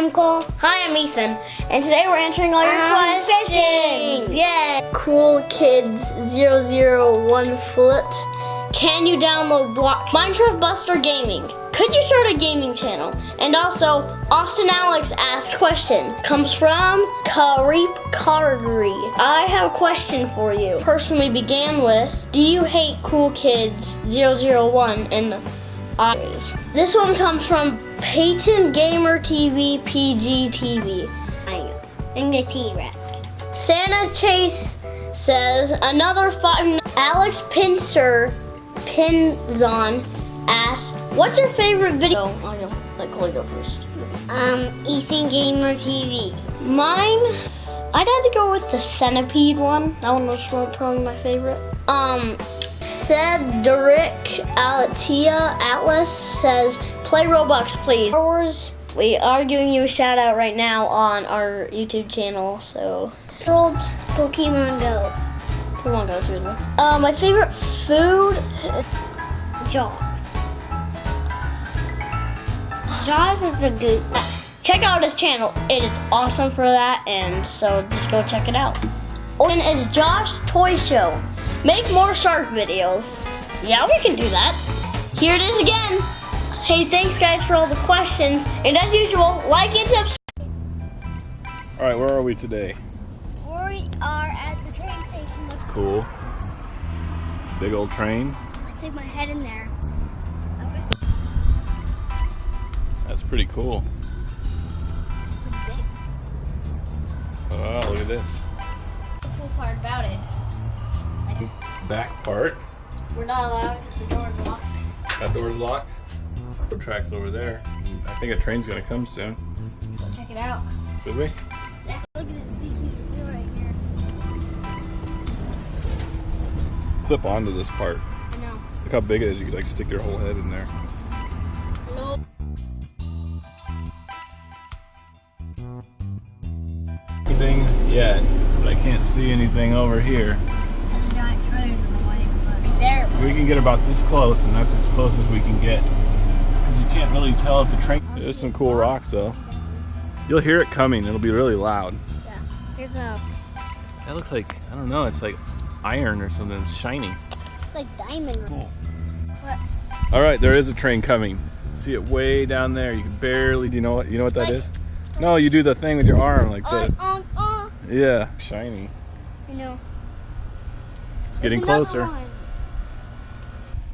I'm Cole. Hi, I'm Ethan. And today we're answering all your questions. Fishing. Yay! Cool Kids 001 Foot. Can you download blocks? Minecraft Buster Gaming. Could you start a gaming channel? And also, Austin Alex asks question. Comes from Kareep Cartery. I have a question for you. Person we began with, do you hate Cool Kids 001 and eyes? This one comes from Peyton Gamer TV PG TV. I'm the T-Rex. Santa Chase says another 5. Alex Pinzon asks, what's your favorite video? I'll go, let Chloe go first. Ethan Gamer TV. Mine, I'd have to go with the centipede one. That one was probably my favorite. Cedric Alatia Atlas says, play Roblox, please. Star Wars, we are giving you a shout out right now on our YouTube channel, so. Pokemon Go. Pokemon Go, seriously. My favorite food? Jaws. Jaws is the good. Check out his channel. It is awesome for that, and so just go check it out. And it's Josh Toy Show. Make more shark videos. Yeah, we can do that. Here it is again. Hey, thanks guys for all the questions. And as usual, like and subscribe. All right, where are we today? We are at the train station. Let's Cool. Big old train. stick my head in there. Okay. That's pretty cool. Pretty big. Oh, look at this. The cool part about it, Back part. we're not allowed because the door's locked. That door's locked. The track's over there. I think a train's gonna come soon. So check it out. Should we? Yeah. Look at this big huge wheel right here. Clip onto this part. I know. Look how big it is. You could like stick your whole head in there. Hello. Anything yet, but I can't see anything over here. There's a giant train on the way. Right there. We can get about this close, and that's as close as we can get. 'Cause you can't really tell if the train. There's some cool rocks though. You'll hear it coming. It'll be really loud. Yeah. Here's a That looks like, I don't know, it's like iron or something. It's shiny. like diamond. Cool. What? All right, there is a train coming. See it way down there. You can barely. Do you know what that Like- is? No, you do the thing with your arm like this. Yeah, shiny. You know. It's getting There's closer. another one.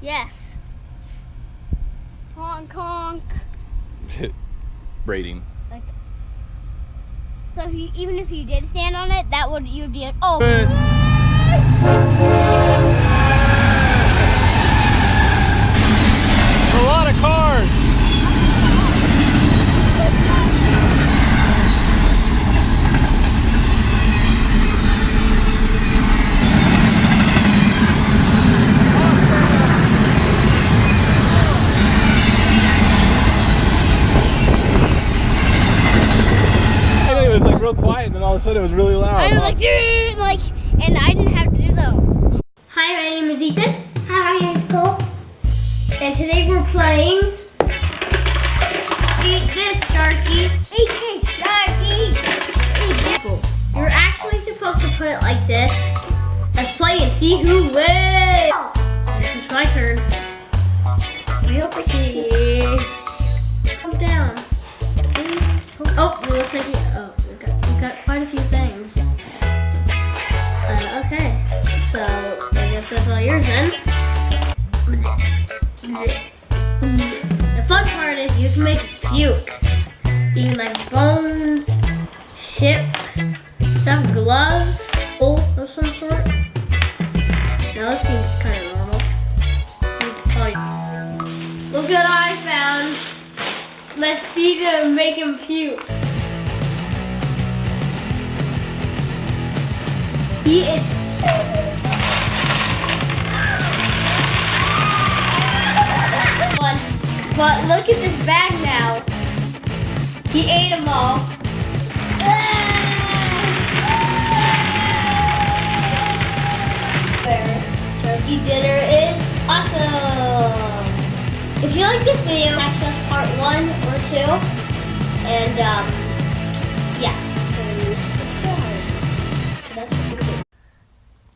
Yes. Honk honk. Braiding. Like. So if you, even if you did stand on it, you'd be like, oh. A lot of cars. It was like real quiet, and then all of a sudden it was really loud. I was like, dude, and I didn't have to do that. Hi, my name is Ethan. Hi, my name's Cole. And today we're playing Eat This Sharky. Eat this, Sharky. Eat this. You're actually supposed to put it like this. Let's play and see who wins. This is my turn. Let's see. Come down. Oh, it looks like we got quite a few things. Okay, so I guess that's all yours then. The fun part is you can make puke. You can make bones, ship, stuff, gloves, bowl of some sort. Now this seems kind of normal. Look what I found. Let's see them make him puke. He is. But look at this bag now. He ate them all. Turkey dinner is awesome. If you like this video, access part 1 or 2. And yeah, so that's what we're doing.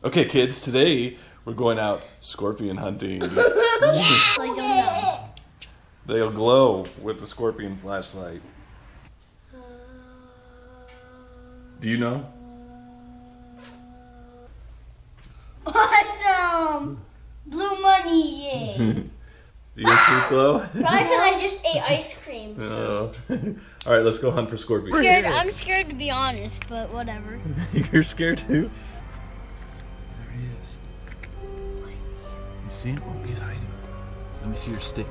Okay, kids, today we're going out scorpion hunting. They'll glow with the scorpion flashlight. Do you know? Awesome! Blue money, yay! Do your teeth glow? Probably because I just ate ice cream. So. All right, let's go hunt for scorpions. I'm scared to be honest, but whatever. You're scared too? There he is. You see him? Oh, he's hiding. Let me see your stick.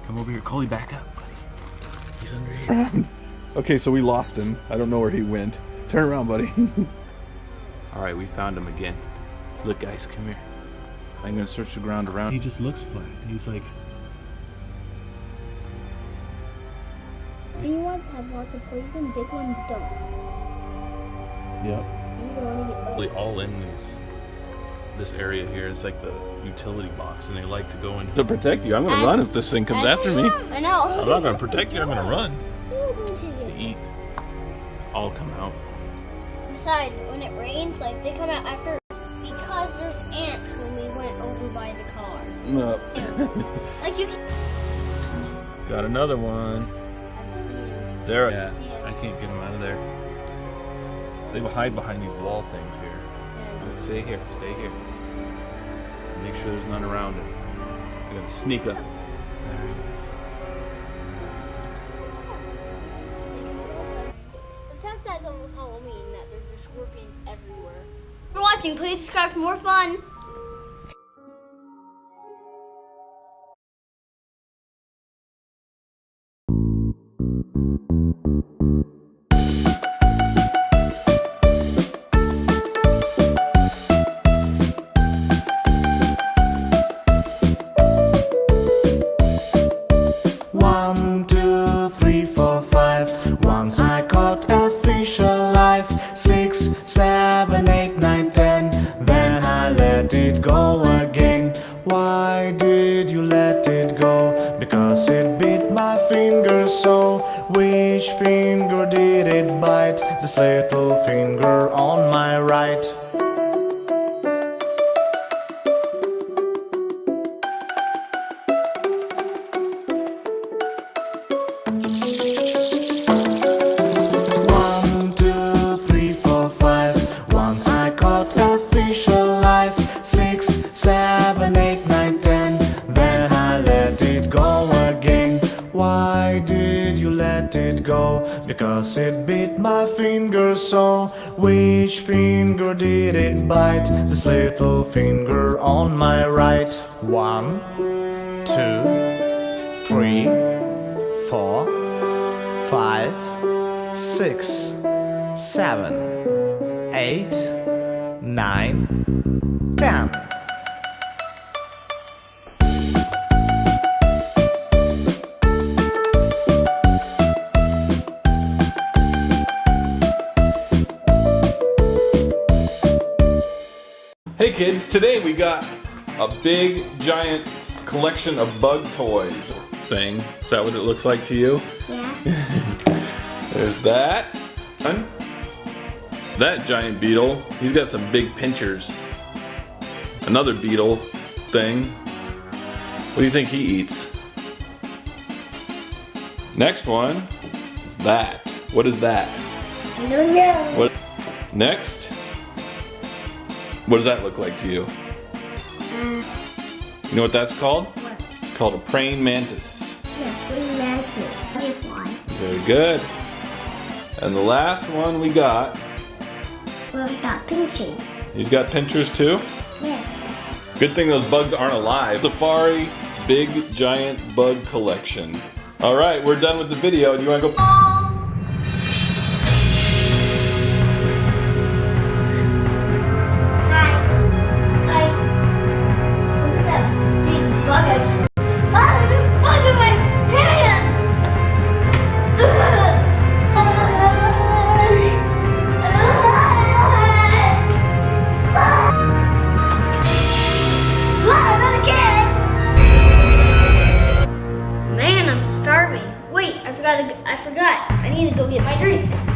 Come over here. Coley, back up, buddy. He's under here. Okay, so we lost him. I don't know where he went. Turn around, buddy. All right, we found him again. Look, guys, come here. I'm gonna search the ground around. He just looks flat. He's like... Green ones have lots of poison, big ones don't. Yep. Really All in this area here is like the utility box, and they like to go in to protect you. I'm gonna run if this thing comes after me. I know. I'm not gonna protect you. I'm gonna run. To eat. All come out. Besides, when it rains, like they come out after because there's ants when we went over by the car. No. Like you can. Got another one. There. Yeah. I can't get them out of there. They will hide behind these wall things here. Stay here. Stay here. Make sure there's none around it. You gotta sneak up. There he is. The fact that it's almost Halloween, that there's just scorpions everywhere. If you're watching, please subscribe for more fun. One, 2, 3, 4, 5. Once I caught a fish alive. 6, 7, 8, 9, 10. Then I let it go again. Why did you let it go? Because it bit my finger so. Which finger did it bite? This little finger on my right. One, 2, 3, 4, 5. Once I caught a fish alive. 6, 7, 8, 9, 10. Then I let it go again. Why did you let it go? Because it bit my finger so. Which finger did it bite? This little finger on my right. 1, 2, 3, 4, 5, 6, 7, 8, 9, 10. Hey kids, today we got a big giant collection of bug toys thing. Is that what it looks like to you? Yeah. There's that one. That giant beetle. He's got some big pinchers. Another beetle thing. What do you think he eats? Next one is that. What is that? I don't know. What? Next? What does that look like to you? You know what that's called? What? It's called a praying mantis. Yeah, praying mantis. Butterfly. Very good. And the last one we got. Well, it's got pinches. He's got pinchers too? Yeah. Good thing those bugs aren't alive. Safari big giant bug collection. All right, we're done with the video. Do you want to go? Man, I'm starving. Wait, I forgot I forgot. I need to go get my drink.